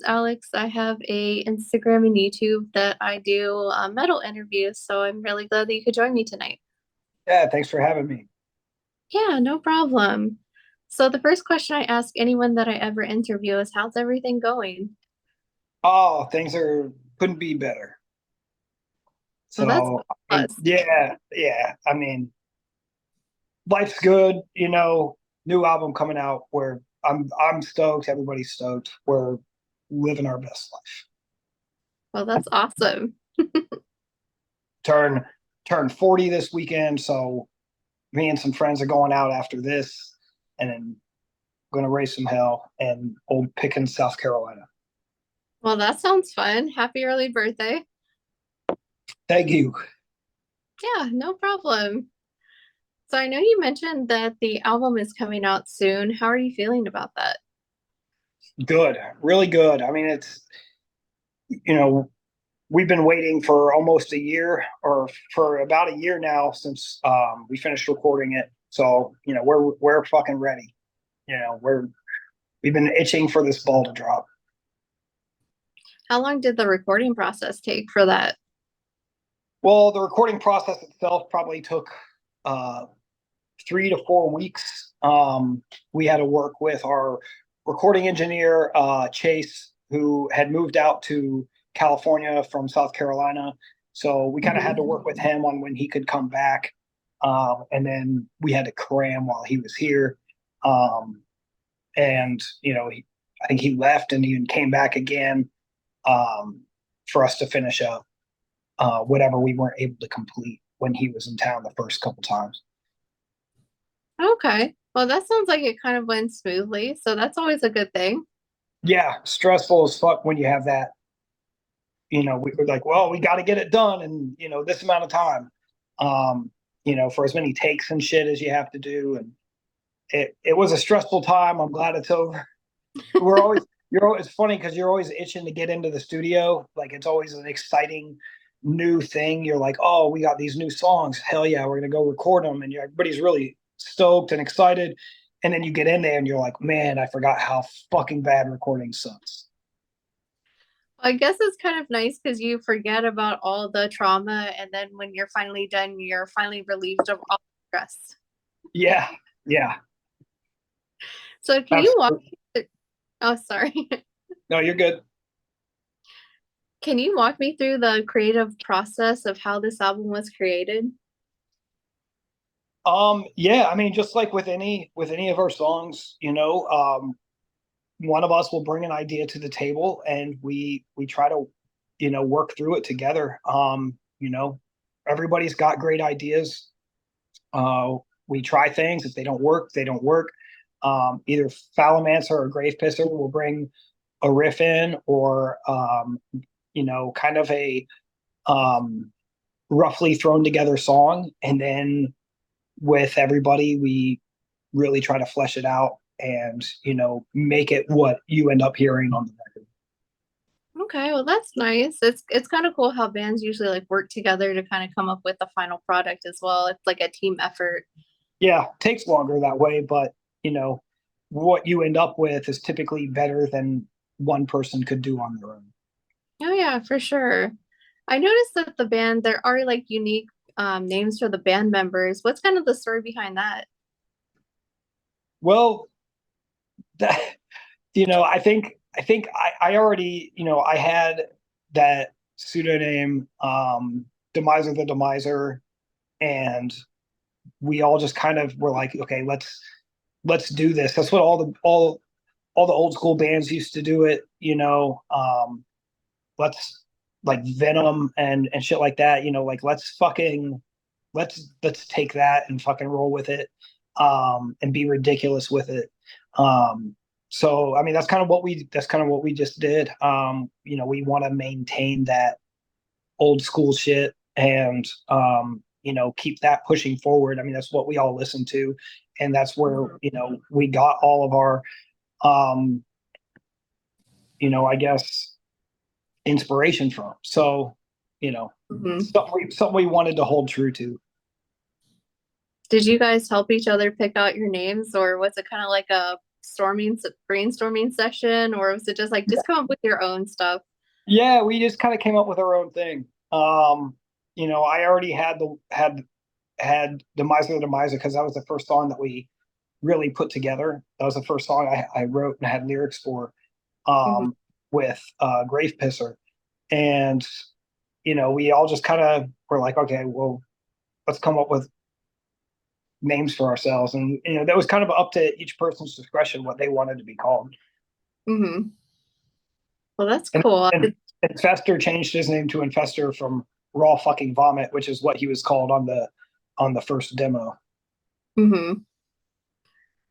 Alex. I have a Instagram and YouTube that I do metal interviews, so I'm really glad that you could join me tonight. Yeah, thanks for having me. Yeah, no problem. So the first question I ask anyone that I ever interview is, how's everything going? Oh, things are couldn't be better. Well, that's So, I mean, plus. yeah, yeah. I mean, life's good, new album coming out where I'm stoked, everybody's stoked. We're living our best life. Well, that's awesome. Turn turn 40 this weekend, so me and some friends are going out after this and then gonna raise some hell in Old Pickens, South Carolina. Well, that sounds fun. Happy early birthday. Thank you. Yeah, no problem. So I know you mentioned that the album is coming out soon. How are you feeling about that? Good, really good. I mean, it's you know, we've been waiting for almost a year or for about a year now since we finished recording it. So, we're fucking ready. We've been itching for this ball to drop. How long did the recording process take for that? Well, the recording process itself probably took uh, 3 to 4 weeks. We had to work with our recording engineer, Chase, who had moved out to California from South Carolina. So we kind of had to work with him on when he could come back. And then we had to cram while he was here. Um, and, I think he left and he came back again um, for us to finish up whatever we weren't able to complete when he was in town the first couple times. Okay. Well, that sounds like it kind of went smoothly, so that's always a good thing. Yeah, stressful as fuck when you have that. We were like, well, we got to get it done in this amount of time. For as many takes and shit as you have to do, and it was a stressful time. I'm glad it's over. We're always It's funny because you're always itching to get into the studio. Like it's always an exciting new thing. You're like, oh, we got these new songs. Hell yeah, we're gonna go record them, and everybody's really stoked and excited. And then you get in there and you're like, man, I forgot how fucking bad recording sucks. I guess it's kind of nice because you forget about all the trauma, and then when you're finally done, you're finally relieved of all the stress. Yeah, yeah, So, can you walk absolutely. me through, oh, sorry. No, you're good. Can you walk me through the creative process of how this album was created? Yeah, I mean, just like with any of our songs, one of us will bring an idea to the table and we try to, work through it together. Everybody's got great ideas. We try things. If they don't work, they don't work. Either Falamancer or Grave Pisser will bring a riff in or kind of a um roughly thrown together song, and then with everybody, we really try to flesh it out and, make it what you end up hearing on the record. Okay, well, that's nice. It's kind of cool how bands usually like work together to kind of come up with the final product as well. It's like a team effort. Yeah, takes longer that way, but, what you end up with is typically better than one person could do on their own. Oh yeah, for sure. I noticed that the band there are like unique names for the band members. What's kind of the story behind that? Well, that, I already, I had that pseudonym, Demiser the Demiser, and we all just kind of were like, okay, let's do this. That's what all the old school bands used to do it, let's like Venom and shit like that, like let's take that and fucking roll with it, and be ridiculous with it. So I mean that's kind of what we just did. We want to maintain that old school shit and keep that pushing forward. I mean that's what we all listen to, and that's where we got all of our um I guess inspiration from. So, Mhm. something we wanted to hold true to. Did you guys help each other pick out your names, or was it kind of like a brainstorming session, or was it just like just come up with your own stuff? Yeah, we just kind of came up with our own thing. I already had Demiser because that was the first song that we really put together. That was the first song I wrote and had lyrics for Hmm. with Grave Pisser. And, we all just kind of were like, okay, well, let's come up with names for ourselves. And, that was kind of up to each person's discretion what they wanted to be called. Hmm. Well, that's And, cool. and Infester changed his name to Infester from Raw Fucking Vomit, which is what he was called on the first demo. Hmm.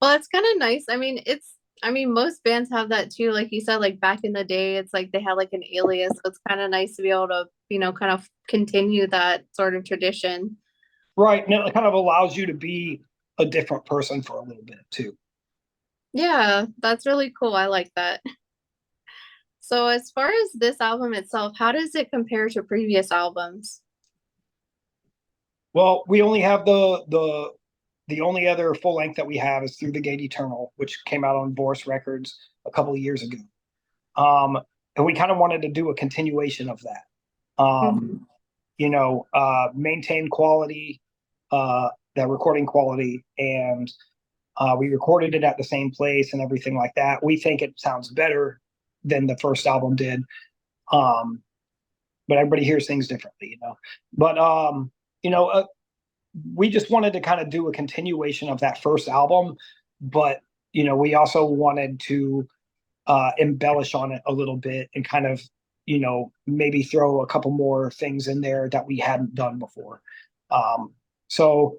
Well, it's kind of nice. I mean, most bands have that too. Like you said, like back in the day, it's like they had like an alias. So it's kind of nice to be able to, kind of continue that sort of tradition. Right. And it kind of allows you to be a different person for a little bit too. Yeah, that's really cool. I like that. So as far as this album itself, how does it compare to previous albums? Well, we only have the only other full length that we have is Through the Gate Eternal, which came out on Boris Records a couple of years ago. Um, and we kind of wanted to do a continuation of that. Hmm. Maintain quality, that recording quality, and we recorded it at the same place and everything like that. We think it sounds better than the first album did. Um, but everybody hears things differently. But you know, uh, we just wanted to kind of do a continuation of that first album, but we also wanted to embellish on it a little bit and kind of maybe throw a couple more things in there that we hadn't done before. So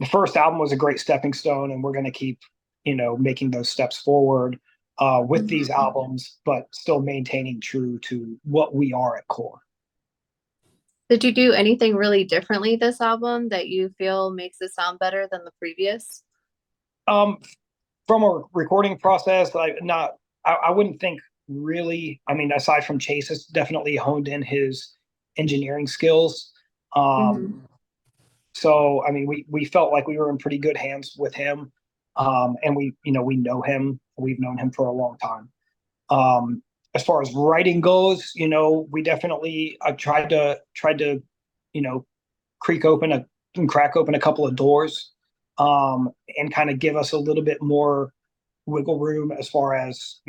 the first album was a great stepping stone, and we're going to keep making those steps forward with these Hmm. albums, but still maintaining true to what we are at core. Did you do anything really differently this album that you feel makes it sound better than the previous? Um, from a recording process, I wouldn't think really. I mean, aside from Chase, it's definitely honed in his engineering skills. Hmm. So I mean, we felt like we were in pretty good hands with him, and we know him. We've known him for a long time. As far as writing goes, we definitely I tried to you know crack open a couple of doors, and kind of give us a little bit more wiggle room as far as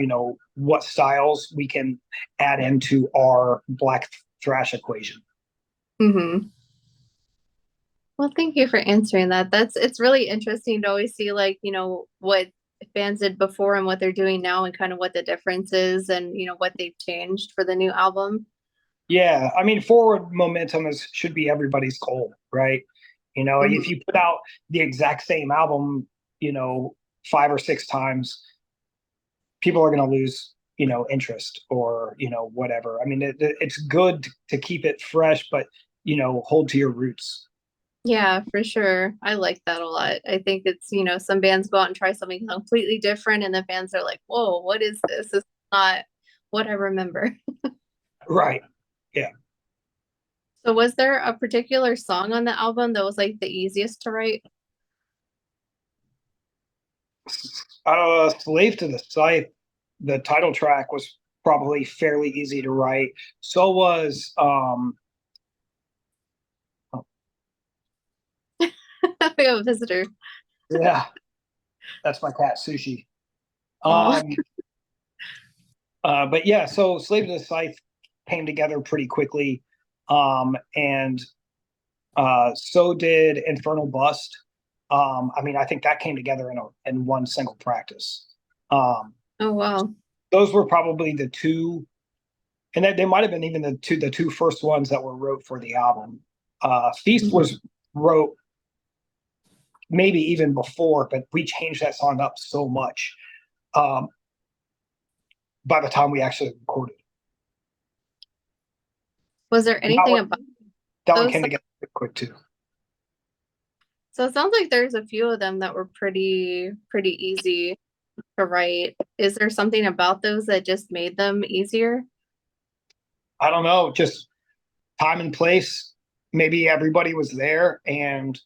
what styles we can add into our black thrash equation. Hmm. Well, thank you for answering that. It's really interesting to always see like, what bands did before and what they're doing now and kind of what the difference is and, what they've changed for the new album. Yeah, I mean, forward momentum should be everybody's goal, right? If Hmm. you put out the exact same album, you know, 5 or 6 times, people are going to lose, interest or whatever. I mean, it's good to keep it fresh, but hold to your roots. Yeah, for sure. I like that a lot. I think it's, some bands go out and try something completely different and the fans are like, whoa, what is this? This is not what I remember. Right. Yeah. So was there a particular song on the album that was like the easiest to write? Slave to the Scythe, the title track was probably fairly easy to write. So was We have a visitor. yeah, that's my cat Sushi. Oh. Um but yeah, so Slave to the Scythe came together pretty quickly. And so did Infernal Bust. I mean, I think that came together in one single practice. Um, Oh wow. those were probably the two, and they might have been even the two first ones that were wrote for the album. Feast Mhm. was wrote maybe even before, but we changed that song up so much um, by the time we actually recorded. Was there And that anything one, about that one those came songs? together quick too. So it sounds like there's a few of them that were pretty easy to write. Is there something about those that just made them easier? I don't know, just time and place. Maybe everybody was there, and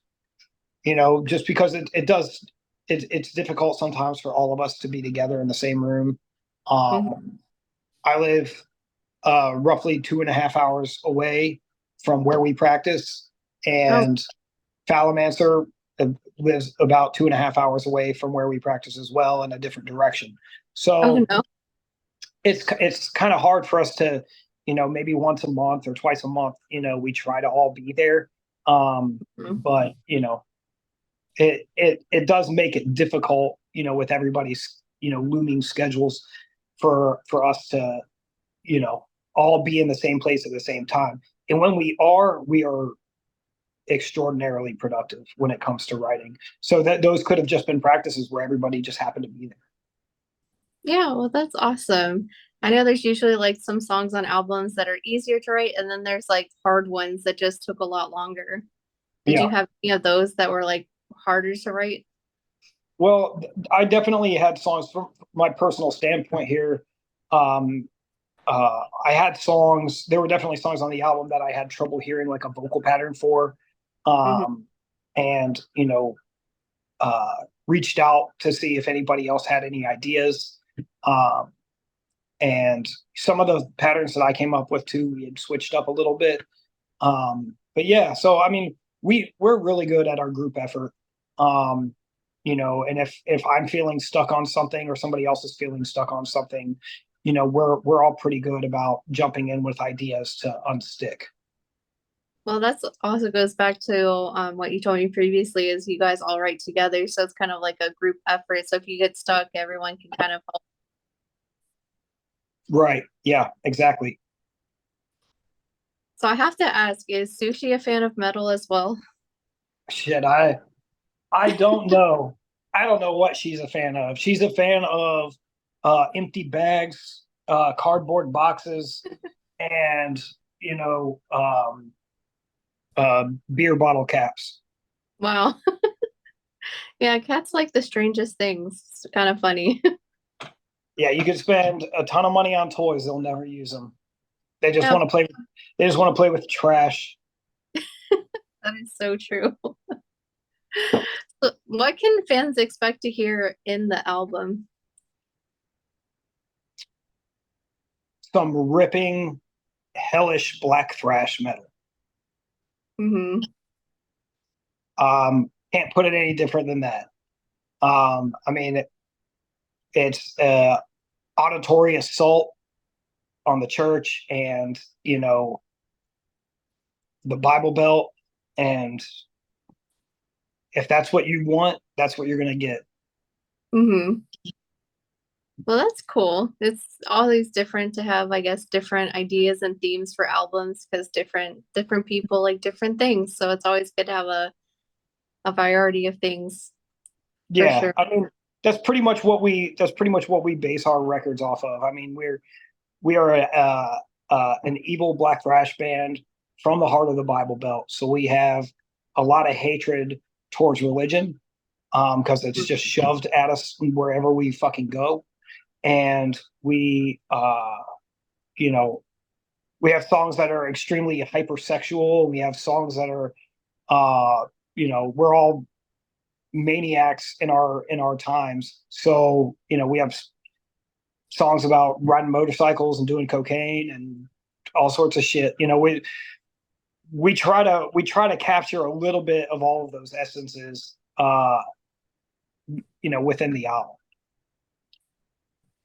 just because it does it's difficult sometimes for all of us to be together in the same room. Um, I live roughly 2.5 hours away from where we practice, Oh, and Falamancer lives about 2.5 hours away from where we practice as well in a different direction. oh So no. it's kind of hard for us to, maybe once a month or twice a month, we try to all be there. Mhm. But it does make it difficult, with everybody's, looming schedules for us to, you know, all be in the same place at the same time. And when we are extraordinarily productive when it comes to writing. So that those could have just been practices where everybody just happened to be there. Yeah, well, that's awesome. I know there's usually like some songs on albums that are easier to write, and then there's like hard ones that just took a lot longer. Did you Yeah. have any of those that were like harder to write? Well, I definitely had songs from my personal standpoint here. Um, I had songs. There were definitely songs on the album that I had trouble hearing like a vocal pattern for, Hmm. um, and reached out to see if anybody else had any ideas. Um, and some of the patterns that I came up with too, we had switched up a little bit. But yeah, so I mean, we're really good at our group effort. Um, and if I'm feeling stuck on something or somebody else is feeling stuck on something, we're all pretty good about jumping in with ideas to unstick. Well, that's also goes back to what you told me previously is you guys all write together, so it's kind of like a group effort. So if you get stuck, everyone can kind of help. Right. Yeah, exactly. So I have to ask, is Sushi a fan of metal as well? Shit, I don't know. I don't know what she's a fan of. She's a fan of empty bags, cardboard boxes, and you know, um, beer bottle caps. Wow. Yeah, cats like the strangest things. It's kind of funny. Yeah, you could spend a ton of money on toys; they'll never use them. They just Yeah, want to play. They just want to play with trash. that is so true. So what can fans expect to hear in the album? Some ripping, hellish black thrash metal. Hmm. Can't put it any different than that. I mean, it's auditory assault on the church and the Bible Belt, and if that's what you want, that's what you're gonna get. Hmm. Well, that's cool. It's always different to have, I guess, different ideas and themes for albums because different people like different things. So it's always good to have a variety of things for Yeah, sure. I mean that's pretty much what we base our records off of. I mean, we are an evil black thrash band from the heart of the Bible Belt, so we have a lot of hatred towards religion because it's just shoved at us wherever we fucking go, and you know we have songs that are extremely hypersexual. We have songs that are we're all maniacs in our times. So we have songs about riding motorcycles and doing cocaine and all sorts of shit. We try to capture a little bit of all of those essences within the album.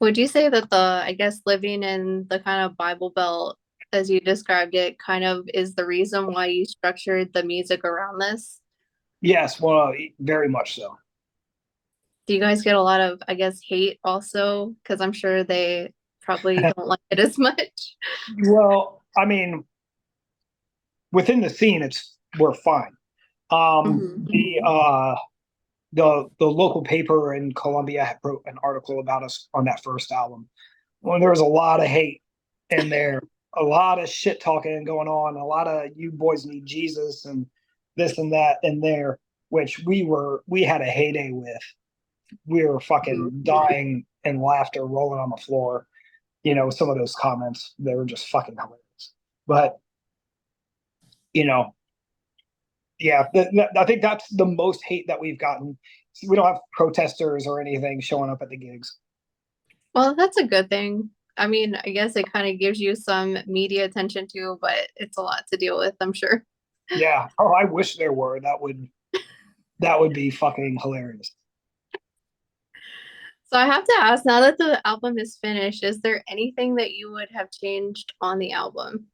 Would you say that I guess, living in the kind of Bible Belt, as you described it, kind of is the reason why you structured the music around this? Yes, well, very much so. Do you guys get a lot of, I guess, hate also? Because I'm sure they probably don't like it as much. Well, I mean, within the scene, we're fine. Hmm. The local paper in Columbia wrote an article about us on that first album. Well, there was a lot of hate in there, a lot of shit talking going on, a lot of you boys need Jesus and this and that in there, which we had a heyday with. We were fucking dying in laughter, rolling on the floor. Some of those comments, they were just fucking hilarious. But you know, Yeah, I think that's the most hate that we've gotten. We don't have protesters or anything showing up at the gigs. Well, that's a good thing. I mean, I guess it kind of gives you some media attention too, but it's a lot to deal with, I'm sure. Yeah. Oh, I wish there were. That would be fucking hilarious. So I have to ask, now that the album is finished, is there anything that you would have changed on the album?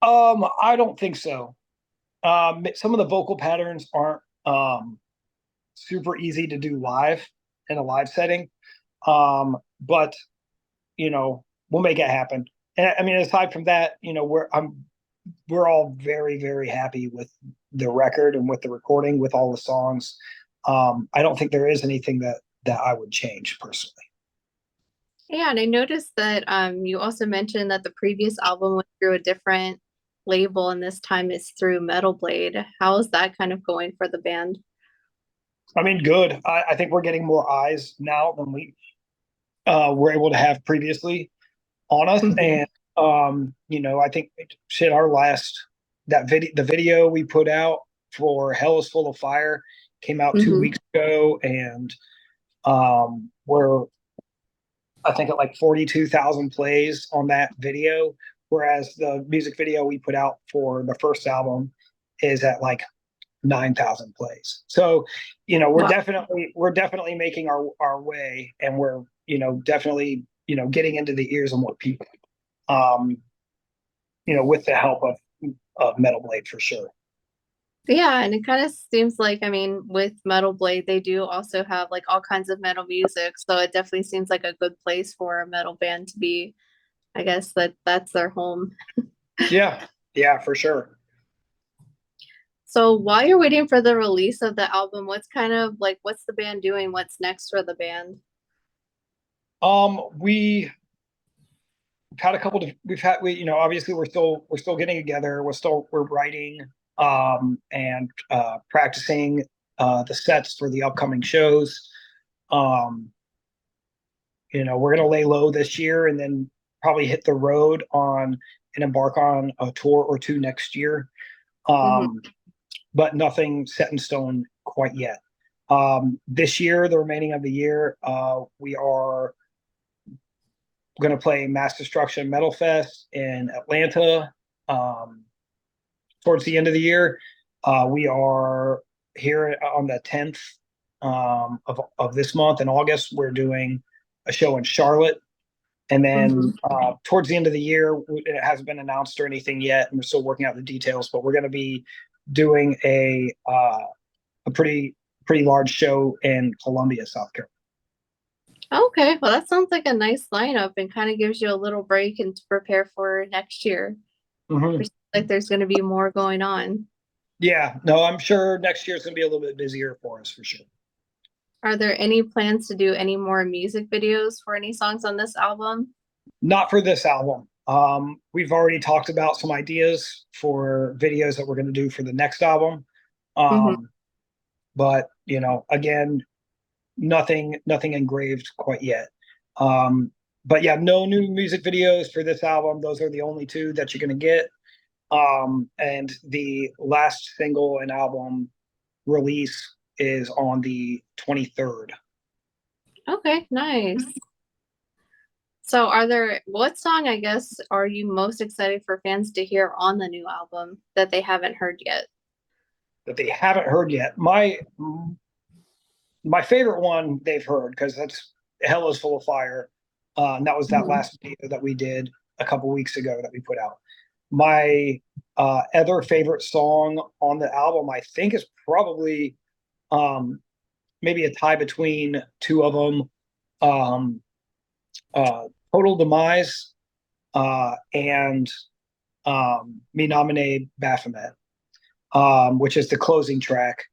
I don't think so. Some of the vocal patterns aren't super easy to do live in a live setting. But we'll make it happen. And I mean, aside from that, we're all very, very happy with the record and with the recording, with all the songs. I don't think there is anything that I would change personally. Yeah, and I noticed that you also mentioned that the previous album went through a different label and this time it's through Metal Blade. How is that kind of going for the band? I mean, good. I think we're getting more eyes now than we were able to have previously on us. Hmm. And I think shit, our last the video we put out for Hell is Full of Fire came out 2 weeks Hmm. ago, and we're I think at like 42,000 plays on that video, whereas the music video we put out for the first album is at like 9,000 plays. So, we're Wow. definitely making our way, and we're definitely getting into the ears of more people. Um, with the help of Metal Blade for sure. Yeah, and it kind of seems like, I mean, with Metal Blade, they do also have like all kinds of metal music, so it definitely seems like a good place for a metal band to be. I guess that's their home. Yeah, yeah, for sure. So while you're waiting for the release of the album, what's kind of like what's the band doing? What's next for the band? We had a couple of we've had we obviously we're still getting together. We're writing and practicing the sets for the upcoming shows. Um, we're gonna lay low this year and then probably hit the road on and embark on a tour or two next year. Hmm. Um, but nothing set in stone quite yet. This year, the remaining of the year, we are going to play Mass Destruction Metal Fest in Atlanta towards the end of the year. We are here on the 10th of this month in August. We're doing a show in Charlotte. And then Hmm. towards the end of the year, it hasn't been announced or anything yet, and we're still working out the details. But we're going to be doing a pretty large show in Columbia, South Carolina. Okay, well, that sounds like a nice lineup and kind of gives you a little break and to prepare for next year. Mm-hmm. Which like there's going to be more going on. Yeah, no, I'm sure next year is going to be a little bit busier for us for sure. Are there any plans to do any more music videos for any songs on this album? Not for this album. We've already talked about some ideas for videos that we're going to do for the next album. Hmm. But again, nothing engraved quite yet. Um, but yeah, no new music videos for this album. Those are the only two that you're going to get. And the last single and album release is on the 23rd. Okay, nice. So what song, I guess, are you most excited for fans to hear on the new album that they haven't heard yet? That they haven't heard yet. My favorite one they've heard, because that's Hell is Full of Fire. And that was that Mhm. last video that we did a couple weeks ago that we put out. My other favorite song on the album, I think, is probably um, maybe a tie between two of them. Um, Total Demise and Me Nominate Baphomet, which is the closing track,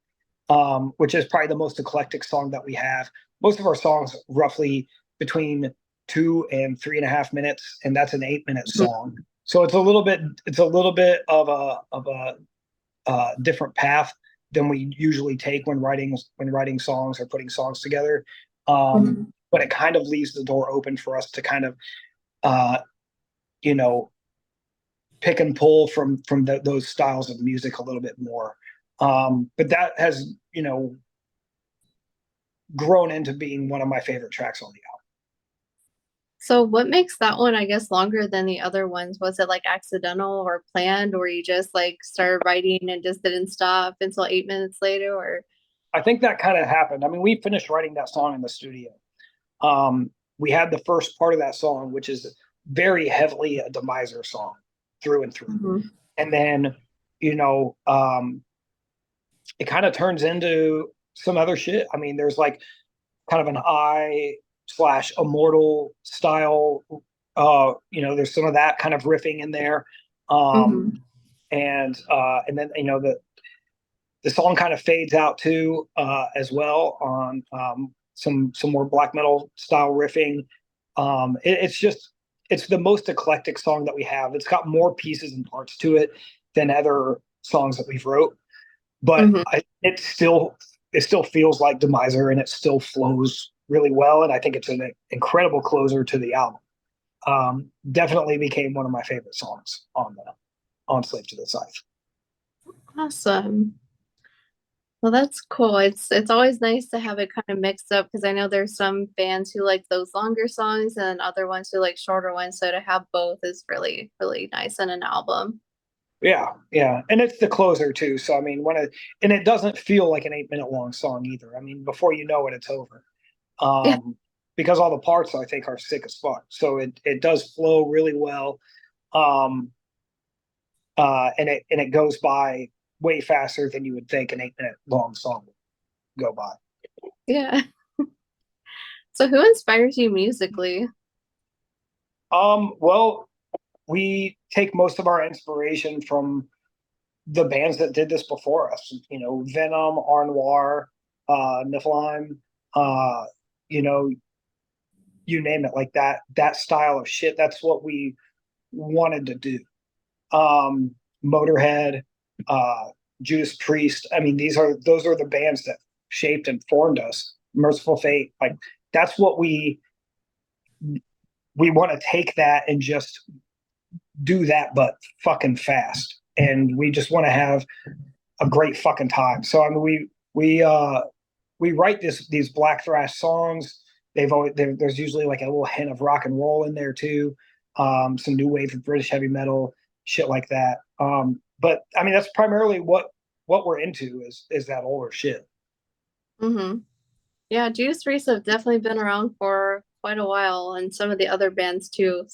which is probably the most eclectic song that we have. Most of our songs roughly between 2 and 3.5 minutes, and that's an 8 minute Mhm. song. So it's a little bit of a different path than we usually take when writing songs or putting songs together. Mhm. But it kind of leaves the door open for us to kind of uh, you know, pick and pull from those styles of music a little bit more. But that has, grown into being one of my favorite tracks on the So what makes that one, I guess, longer than the other ones? Was it like accidental or planned, or you just like started writing and just didn't stop until 8 minutes later, or I think that kind of happened. I mean, we finished writing that song in the studio. We had the first part of that song, which is very heavily a Demiser song through and through. Mhm. And then, you know, it kind of turns into some other shit. I mean, there's like kind of an I slash immortal style. There's some of that kind of riffing in there. Um, Mhm. and then the song kind of fades out too, as well on some more black metal style riffing. It's the most eclectic song that we have. It's got more pieces and parts to it than other songs that we've wrote, but Mhm. it still feels like Demiser, and it still flows really well. And I think it's an incredible closer to the album. Definitely became one of my favorite songs on Slave to the Scythe. Awesome. Well, that's cool. It's always nice to have it kind of mixed up because I know there's some fans who like those longer songs and other ones who like shorter ones. So to have both is really, really nice in an album. Yeah, yeah, and it's the closer too. So I mean, and it doesn't feel like an 8 minute long song either. I mean, before you know it, it's over. Yeah. Because all the parts I think are sick as fuck. So it does flow really well. Um, and it goes by way faster than you would think an 8 minute long song would go by. Yeah. So who inspires you musically? Well, we take most of our inspiration from the bands that did this before us. Venom, Arnoir, Niflheim, uh, you know, you name it, like that style of shit. That's what we wanted to do. Um, Motorhead, uh, Judas Priest. I mean, those are the bands that shaped and formed us. Merciful Fate, like that's what we want to take that and just do that, but fucking fast. And we just want to have a great fucking time. So I mean, we write these black thrash songs. There's usually like a little hint of rock and roll in there too, some new wave of British heavy metal, shit like that. But I mean, that's primarily what we're into is that older shit. Hmm. Yeah, Judas Priest have definitely been around for quite a while, and some of the other bands too.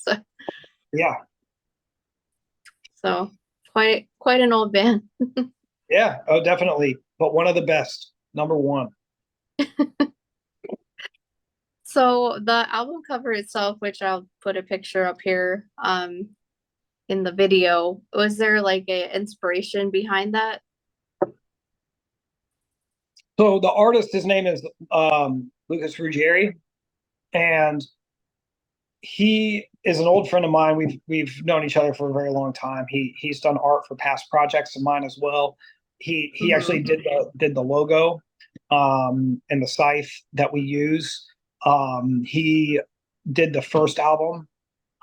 Yeah, So quite an old band. yeah, oh, definitely. But one of the best, number one. So the album cover itself, which I'll put a picture up here, in the video, was there like a inspiration behind that? So the artist, his name is Lucas Ruggieri, and he is an old friend of mine. We've known each other for a very long time. He's done art for past projects of mine as well. He actually Hmm. did the logo, and the scythe that we use. He did the first album,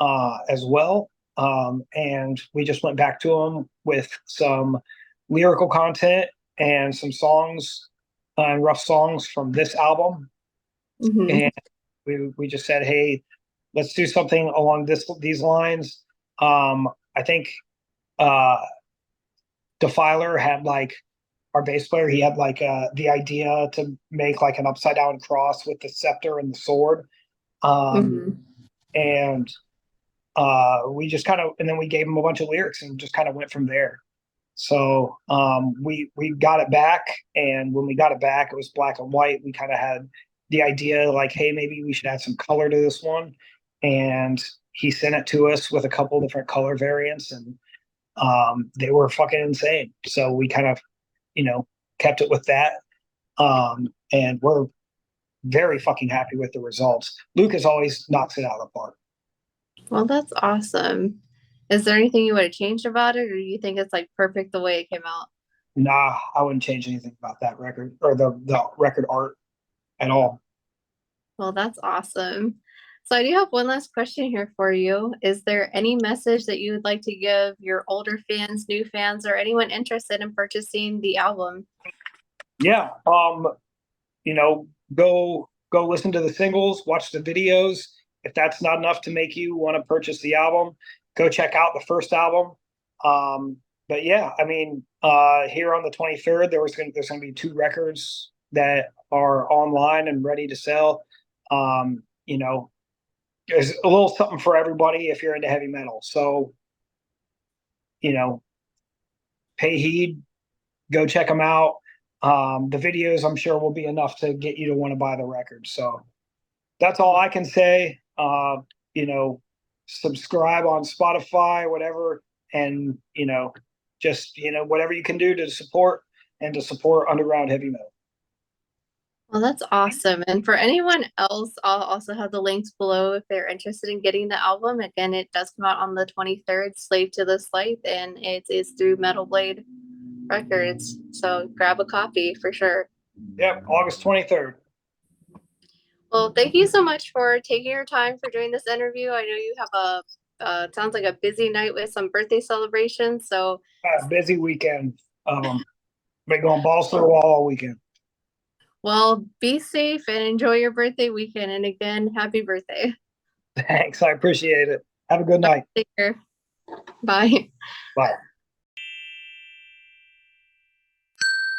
as well. And we just went back to him with some lyrical content and some songs, and rough songs from this album. Hmm. And we just said, hey, let's do something along these lines. I think uh, Defiler had like our bass player. He had like the idea to make like an upside down cross with the scepter and the sword. Um, Hmm. and we just kind of, and then we gave him a bunch of lyrics and just kind of went from there. So we got it back, and when we got it back, it was black and white. We kind of had the idea like, hey, maybe we should add some color to this one, and he sent it to us with a couple different color variants, and they were fucking insane. So we kind of, kept it with that, and we're very fucking happy with the results. Lucas always knocks it out of the park. Well, that's awesome. Is there anything you would have changed about it, or do you think it's like perfect the way it came out? Nah, I wouldn't change anything about that record or the record art at all. Well, that's awesome. So I do have one last question here for you. Is there any message that you would like to give your older fans, new fans, or anyone interested in purchasing the album? Yeah. You know, go listen to the singles, watch the videos. If that's not enough to make you want to purchase the album, go check out the first album. But yeah, I mean, here on the 23rd, there's gonna be two records that are online and ready to sell. You know, there's a little something for everybody if you're into heavy metal. So, you know, pay heed, go check them out. The videos, I'm sure, will be enough to get you to want to buy the record. So that's all I can say. You know, subscribe on Spotify, whatever, and just whatever you can do to support underground heavy metal. Well, that's awesome. And for anyone else, I'll also have the links below if they're interested in getting the album. Again, it does come out on the 23rd, Slave to the Scythe, and it is through Metal Blade Records. So grab a copy for sure. Yep, August 23rd. Well, thank you so much for taking your time for doing this interview. I know you have sounds like a busy night with some birthday celebrations. So, Busy weekend. Been going balls to the wall all weekend. well, be safe and enjoy your birthday weekend. And again, happy birthday. Thanks, I appreciate it. Have a good night. Take care. Bye. Bye.